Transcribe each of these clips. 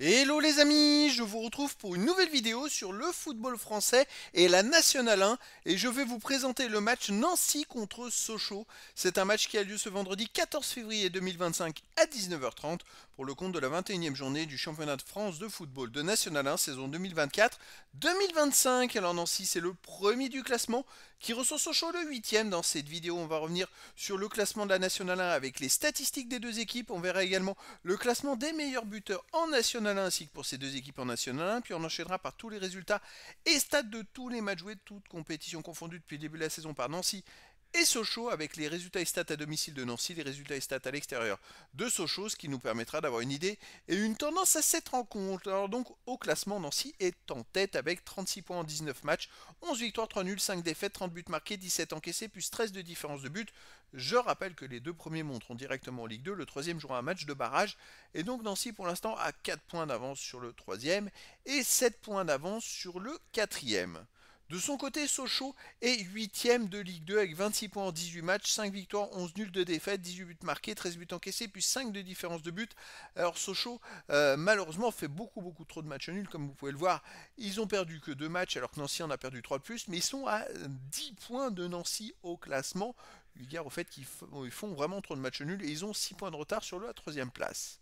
Hello les amis, je vous retrouve pour une nouvelle vidéo sur le football français et la Nationale 1 et je vais vous présenter le match Nancy contre Sochaux. C'est un match qui a lieu ce vendredi 14 février 2025 à 19h30 pour le compte de la 21e journée du championnat de France de football de Nationale 1 saison 2024-2025. Alors Nancy c'est le premier du classement qui reçoit Sochaux le 8e. Dans cette vidéo on va revenir sur le classement de la Nationale 1 avec les statistiques des deux équipes. On verra également le classement des meilleurs buteurs en National 1 ainsi que pour ces deux équipes en National 1, puis on enchaînera par tous les résultats et stats de tous les matchs joués, toutes compétitions confondues depuis le début de la saison par Nancy et Sochaux avec les résultats et stats à domicile de Nancy, les résultats et stats à l'extérieur de Sochaux, ce qui nous permettra d'avoir une idée et une tendance à cette rencontre. Alors donc au classement, Nancy est en tête avec 36 points en 19 matchs, 11 victoires, 3 nuls, 5 défaites, 30 buts marqués, 17 encaissés, plus 13 de différence de but. Je rappelle que les deux premiers monteront directement en Ligue 2, le troisième jouera un match de barrage, et donc Nancy pour l'instant a 4 points d'avance sur le troisième et 7 points d'avance sur le quatrième. De son côté, Sochaux est 8ème de Ligue 2 avec 26 points en 18 matchs, 5 victoires, 11 nuls de défaites, 18 buts marqués, 13 buts encaissés, puis 5 de différence de but. Alors Sochaux, malheureusement, fait beaucoup trop de matchs nuls, comme vous pouvez le voir. Ils ont perdu que 2 matchs, alors que Nancy en a perdu 3 de plus, mais ils sont à 10 points de Nancy au classement, eu égard au fait qu'ils font vraiment trop de matchs nuls, et ils ont 6 points de retard sur la 3ème place.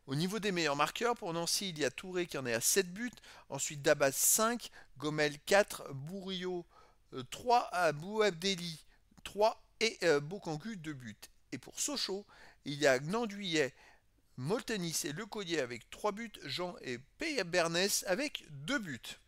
Au niveau des meilleurs marqueurs, pour Nancy, il y a Touré qui en est à 7 buts, ensuite Dabas 5, Gomel 4, Bourriot 3, Abou Abdelli 3 et Bokangu 2 buts. Et pour Sochaux, il y a Gnanduillet, Moltenis et Lecoyer avec 3 buts, Jean et Bernès avec 2 buts.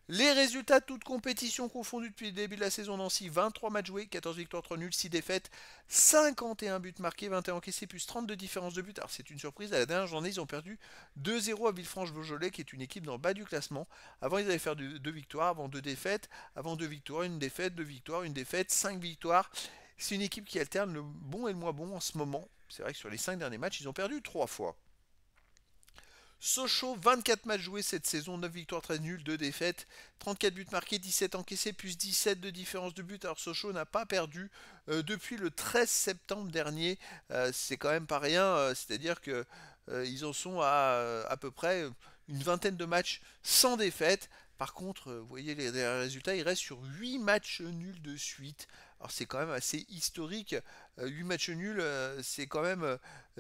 Les résultats, toutes compétitions confondues depuis le début de la saison Nancy, 23 matchs joués, 14 victoires, 3 nuls, 6 défaites, 51 buts marqués, 21 encaissés, plus 32 de différence de but. Alors c'est une surprise, à la dernière journée ils ont perdu 2-0 à Villefranche-Beaujolais qui est une équipe dans le bas du classement. Avant ils avaient fait 2 victoires, avant 2 défaites, avant 2 victoires, une défaite, 2 victoires, une défaite, 5 victoires. C'est une équipe qui alterne le bon et le moins bon en ce moment. C'est vrai que sur les 5 derniers matchs ils ont perdu 3 fois. Sochaux, 24 matchs joués cette saison, 9 victoires, 13 nuls, 2 défaites, 34 buts marqués, 17 encaissés, plus 17 de différence de but. Alors Sochaux n'a pas perdu depuis le 13 septembre dernier. C'est quand même pas rien, c'est-à-dire que ils en sont à peu près une vingtaine de matchs sans défaite. Par contre, vous voyez les résultats, il reste sur 8 matchs nuls de suite. Alors c'est quand même assez historique. 8 matchs nuls, c'est quand même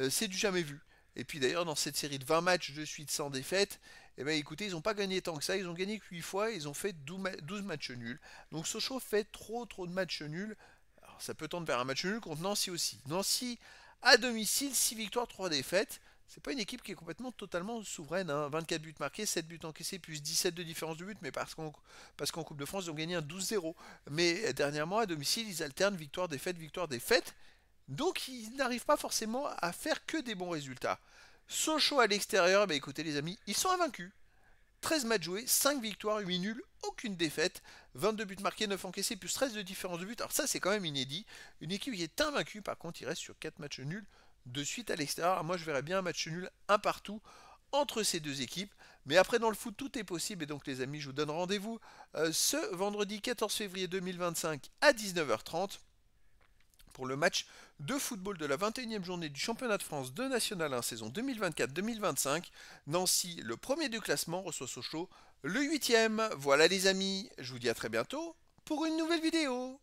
c'est du jamais vu. Et puis d'ailleurs, dans cette série de 20 matchs de suite sans défaite, eh ben, écoutez, ils n'ont pas gagné tant que ça. Ils ont gagné que 8 fois. Ils ont fait 12 matchs nuls. Donc Sochaux fait trop de matchs nuls. Alors ça peut tendre vers un match nul contre Nancy aussi. Nancy à domicile, 6 victoires, 3 défaites. C'est pas une équipe qui est complètement totalement souveraine. 24 buts marqués, 7 buts encaissés, plus 17 de différence de but. Mais parce qu'en Coupe de France, ils ont gagné un 12-0. Mais dernièrement, à domicile, ils alternent victoire, défaite, victoire, défaite. Donc ils n'arrivent pas forcément à faire que des bons résultats. Sochaux à l'extérieur, bah écoutez les amis, ils sont invaincus. 13 matchs joués, 5 victoires, 8 nuls, aucune défaite, 22 buts marqués, 9 encaissés, plus 13 de différence de but. Alors ça c'est quand même inédit. Une équipe qui est invaincue, par contre il reste sur 4 matchs nuls de suite à l'extérieur. Alors moi je verrais bien un match nul, un partout entre ces deux équipes. Mais après dans le foot tout est possible et donc les amis je vous donne rendez-vous ce vendredi 14 février 2025 à 19h30 pour le match de football de la 21e journée du championnat de France de National 1 saison 2024-2025. Nancy, le premier du classement, reçoit Sochaux, le 8e. Voilà les amis, je vous dis à très bientôt pour une nouvelle vidéo.